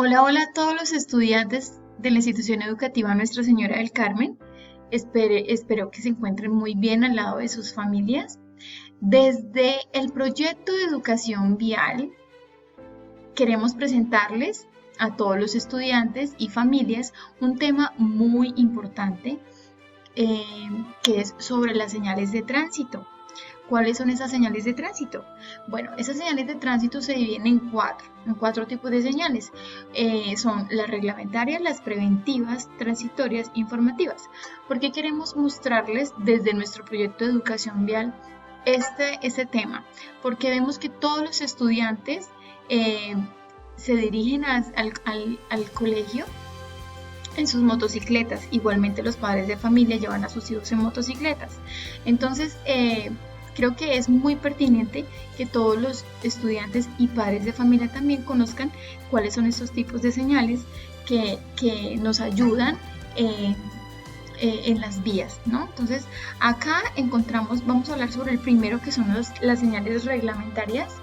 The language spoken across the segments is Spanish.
Hola, hola a todos los estudiantes de la institución educativa Nuestra Señora del Carmen. Espero que se encuentren muy bien al lado de sus familias. Desde el proyecto de educación vial, queremos presentarles a todos los estudiantes y familias un tema muy importante eh, que es sobre las señales de tránsito. ¿Cuáles son esas señales de tránsito? Bueno, esas señales de tránsito se dividen en cuatro tipos de señales. Son las reglamentarias, las preventivas, transitorias, informativas. ¿Por qué queremos mostrarles desde nuestro proyecto de educación vial este tema? Porque vemos que todos los estudiantes se dirigen al colegio en sus motocicletas. Igualmente los padres de familia llevan a sus hijos en motocicletas. Entonces, creo que es muy pertinente que todos los estudiantes y padres de familia también conozcan cuáles son estos tipos de señales que nos ayudan en las vías, ¿no? Entonces, acá vamos a hablar sobre el primero que son las señales reglamentarias.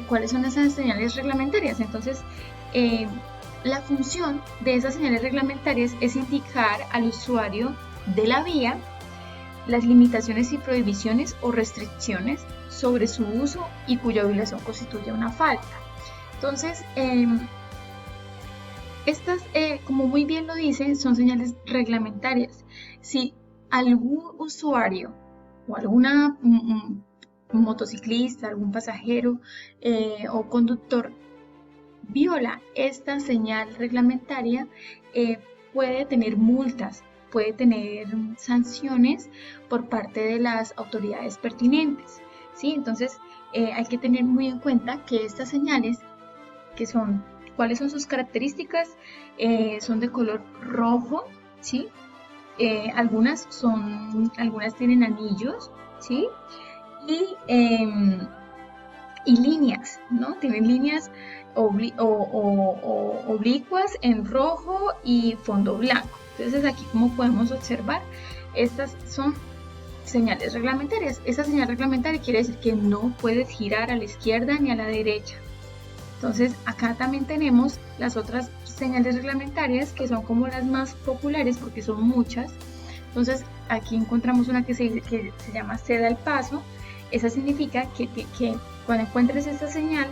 ¿Cuáles son esas señales reglamentarias? Entonces, la función de esas señales reglamentarias es indicar al usuario de la vía las limitaciones y prohibiciones o restricciones sobre su uso y cuya violación constituye una falta. Entonces, estas, como muy bien lo dicen, son señales reglamentarias. Si algún usuario o alguna motociclista, algún pasajero o conductor viola esta señal reglamentaria, puede tener multas, puede tener sanciones por parte de las autoridades pertinentes, ¿sí? Entonces, hay que tener muy en cuenta que estas señales, ¿cuáles son sus características? Son de color rojo, ¿sí? Algunas tienen anillos, ¿sí? Y líneas, ¿no? Tienen líneas oblicuas en rojo y fondo blanco. Entonces aquí, como podemos observar, estas son señales reglamentarias. Esa señal reglamentaria quiere decir que no puedes girar a la izquierda ni a la derecha. Entonces acá también tenemos las otras señales reglamentarias que son como las más populares porque son muchas. Entonces aquí encontramos una que se llama ceda el paso. Esa significa que cuando encuentres esta señal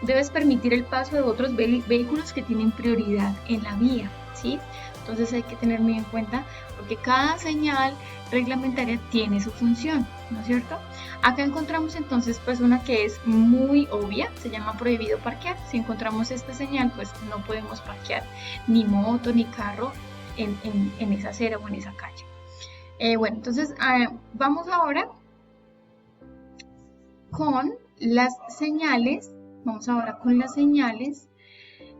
debes permitir el paso de otros vehículos que tienen prioridad en la vía, ¿sí? Entonces hay que tener muy en cuenta porque cada señal reglamentaria tiene su función, ¿no es cierto? Acá encontramos entonces pues una que es muy obvia, se llama prohibido parquear. Si encontramos esta señal, pues no podemos parquear ni moto ni carro en esa acera o en esa calle. Bueno, entonces vamos ahora con las señales,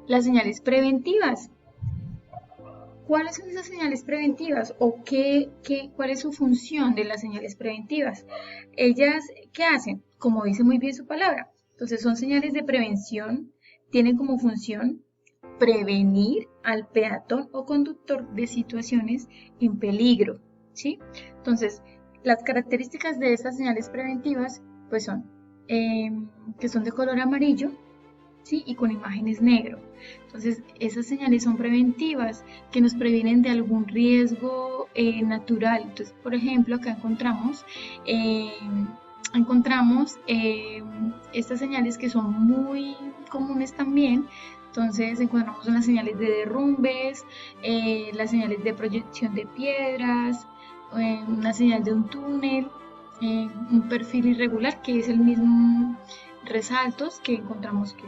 las señales preventivas. ¿Cuáles son esas señales preventivas o cuál es su función de las señales preventivas? Ellas, ¿qué hacen? Como dice muy bien su palabra. Entonces son señales de prevención, tienen como función prevenir al peatón o conductor de situaciones en peligro, ¿sí? Entonces, las características de estas señales preventivas pues son que son de color amarillo, ¿sí? Y con imágenes negro. Entonces, esas señales son preventivas, que nos previenen de algún riesgo natural. Entonces, por ejemplo, acá encontramos estas señales que son muy comunes también. Entonces encontramos unas señales de derrumbes, las señales de proyección de piedras, una señal de un túnel, un perfil irregular que es el mismo resaltos que encontramos que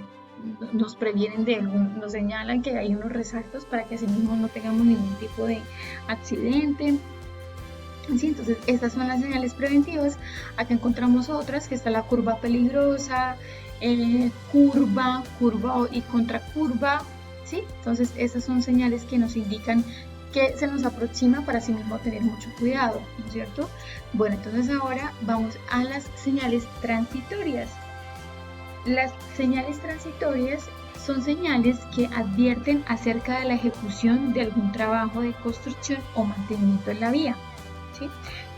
nos previenen nos señalan que hay unos resaltos para que así mismo no tengamos ningún tipo de accidente. Sí, entonces estas son las señales preventivas. Acá encontramos otras, que está la curva peligrosa, curva y contracurva, ¿sí? Entonces estas son señales que nos indican que se nos aproxima para así mismo tener mucho cuidado, ¿no es cierto? Bueno, entonces ahora vamos a las señales transitorias. Las señales transitorias son señales que advierten acerca de la ejecución de algún trabajo de construcción o mantenimiento en la vía, ¿sí?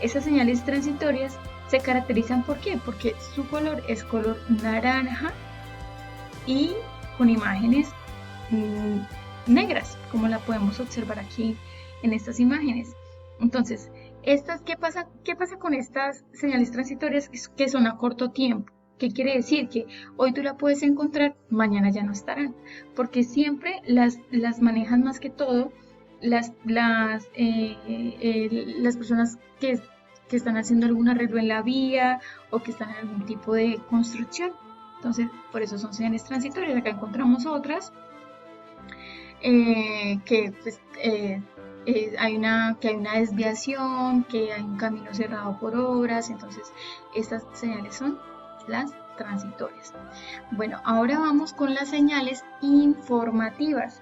Esas señales transitorias se caracterizan ¿por qué? Porque su color es color naranja y con imágenes negras, como la podemos observar aquí en estas imágenes. Entonces, ¿qué pasa con estas señales transitorias que son a corto tiempo? ¿Qué quiere decir? Que hoy tú la puedes encontrar, mañana ya no estarán, porque siempre las manejan más que todo las personas que están haciendo algún arreglo en la vía o que están en algún tipo de construcción. Entonces, por eso son señales transitorias. Acá encontramos otras que pues, hay una desviación, que hay un camino cerrado por obras. Entonces, estas señales son las transitorias. Bueno, ahora vamos con las señales informativas.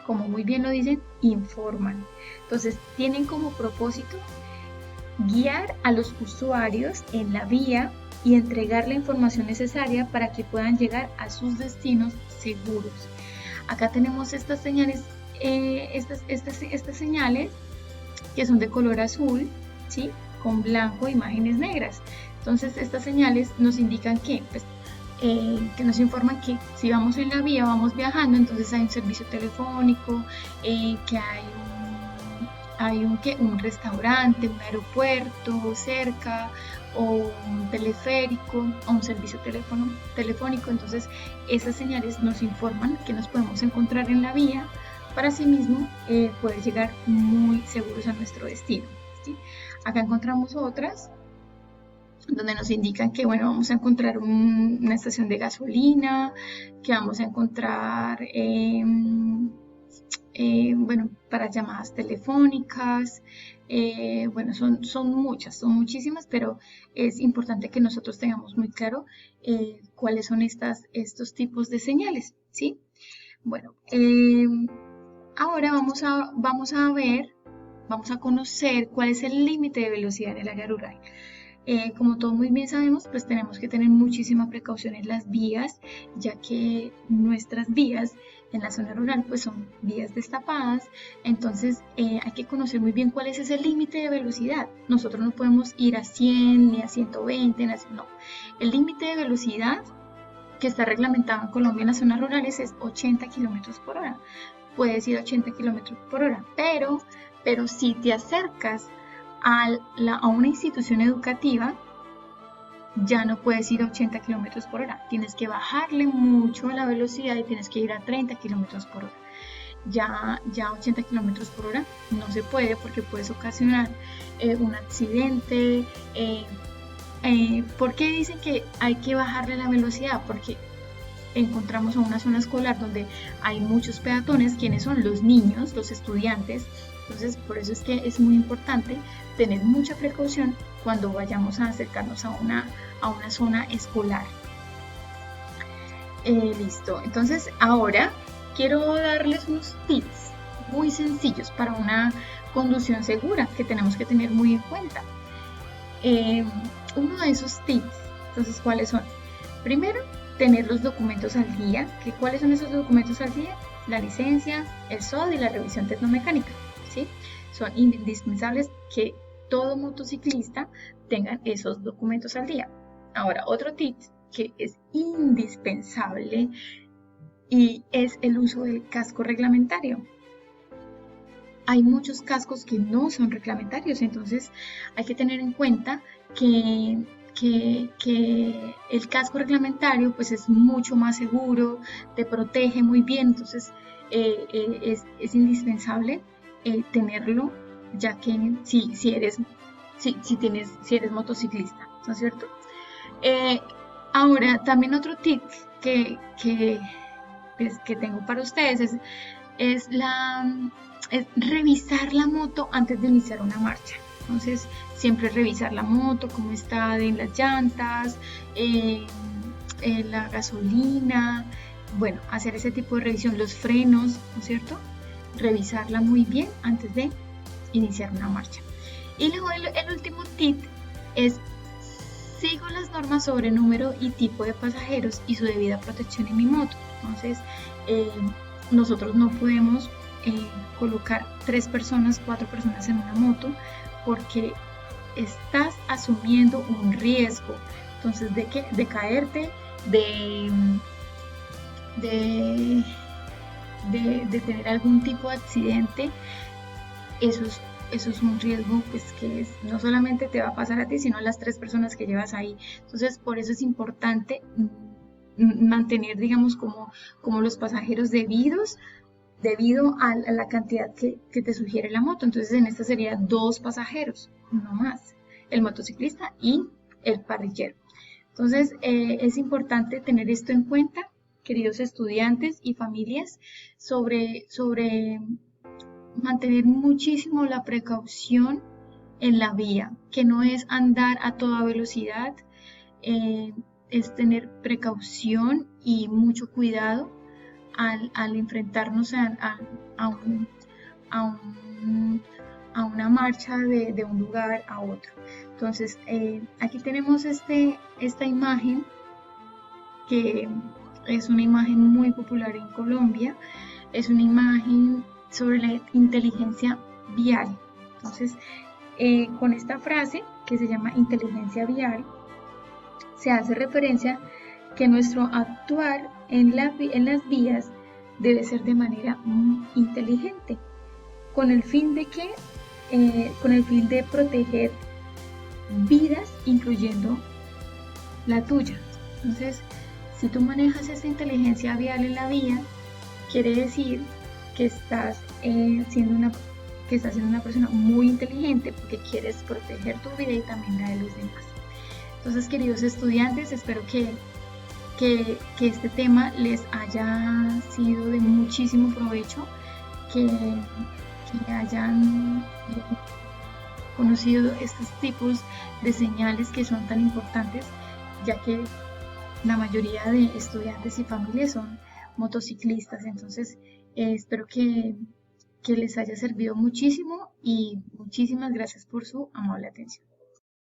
Como muy bien lo dicen, informan. Entonces, tienen como propósito guiar a los usuarios en la vía y entregar la información necesaria para que puedan llegar a sus destinos seguros. Acá tenemos estas señales, estas señales que son de color azul, ¿sí? Con blanco, imágenes negras. Entonces, estas señales nos indican que nos informan que si vamos en la vía, vamos viajando, entonces hay un servicio telefónico, que hay un restaurante, un aeropuerto cerca, o un teleférico, o un servicio telefónico. Entonces, esas señales nos informan que nos podemos encontrar en la vía para así mismo poder llegar muy seguros a nuestro destino, ¿sí? Acá encontramos otras donde nos indican que, bueno, vamos a encontrar una estación de gasolina, que vamos a encontrar, bueno, para llamadas telefónicas. Bueno, son muchísimas, pero es importante que nosotros tengamos muy claro cuáles son estos tipos de señales, ¿sí? Bueno, ahora vamos a conocer cuál es el límite de velocidad en el área rural. Como todos muy bien sabemos, pues tenemos que tener muchísima precaución en las vías, ya que nuestras vías en la zona rural pues son vías destapadas. Entonces hay que conocer muy bien cuál es ese límite de velocidad. Nosotros no podemos ir a 100 ni a 120, no. El límite de velocidad que está reglamentado en Colombia en las zonas rurales es 80 kilómetros por hora. Puedes ir a 80 kilómetros por hora, pero si te acercas a una institución educativa, ya no puedes ir a 80 kilómetros por hora. Tienes que bajarle mucho la velocidad y tienes que ir a 30 kilómetros por hora. Ya 80 kilómetros por hora no se puede, porque puedes ocasionar un accidente. ¿Por qué dicen que hay que bajarle la velocidad? Porque encontramos a una zona escolar donde hay muchos peatones, quienes son los niños, los estudiantes. Entonces, por eso es que es muy importante tener mucha precaución cuando vayamos a acercarnos a una zona escolar. Listo. Entonces, ahora quiero darles unos tips muy sencillos para una conducción segura que tenemos que tener muy en cuenta. Uno de esos tips, entonces, ¿cuáles son? Primero, tener los documentos al día. ¿Cuáles son esos documentos al día? La licencia, el SOD y la revisión tecnomecánica, ¿sí? Son indispensables que todo motociclista tenga esos documentos al día. Ahora, otro tip que es indispensable y es el uso del casco reglamentario. Hay muchos cascos que no son reglamentarios, entonces hay que tener en cuenta que el casco reglamentario pues es mucho más seguro, te protege muy bien. Entonces es indispensable tenerlo, ya que si eres motociclista, ¿no es cierto? Ahora, también otro tip que tengo para ustedes es revisar la moto antes de iniciar una marcha. Entonces, siempre revisar la moto, cómo está en las llantas, la gasolina, bueno, hacer ese tipo de revisión, los frenos, ¿no es cierto? Revisarla muy bien antes de iniciar una marcha. Y luego el último tip es: sigo las normas sobre número y tipo de pasajeros y su debida protección en mi moto. Entonces, nosotros no podemos colocar 3 personas, 4 personas en una moto, porque estás asumiendo un riesgo. Entonces, de caerte, de de tener algún tipo de accidente, eso es un riesgo pues no solamente te va a pasar a ti, sino a las tres personas que llevas ahí. Entonces, por eso es importante mantener, digamos, como los pasajeros debido a la cantidad que te sugiere la moto. Entonces, en esta sería 2 pasajeros, no más, el motociclista y el parrillero. Entonces, es importante tener esto en cuenta, queridos estudiantes y familias, sobre mantener muchísimo la precaución en la vía, que no es andar a toda velocidad, eh, es tener precaución y mucho cuidado al enfrentarnos a un- a un- a una marcha de un lugar a otro. Entonces, aquí tenemos esta imagen que es una imagen muy popular en Colombia, es una imagen sobre la inteligencia vial. Entonces, con esta frase que se llama inteligencia vial, se hace referencia que nuestro actuar en las vías debe ser de manera muy inteligente, con el fin con el fin de proteger vidas, incluyendo la tuya. Entonces, si tú manejas esa inteligencia vial en la vía, quiere decir que que estás siendo una persona muy inteligente porque quieres proteger tu vida y también la de los demás. Entonces, queridos estudiantes, espero que este tema les haya sido de muchísimo provecho, que hayan conocido estos tipos de señales que son tan importantes, ya que la mayoría de estudiantes y familias son motociclistas. Entonces, espero que les haya servido muchísimo y muchísimas gracias por su amable atención.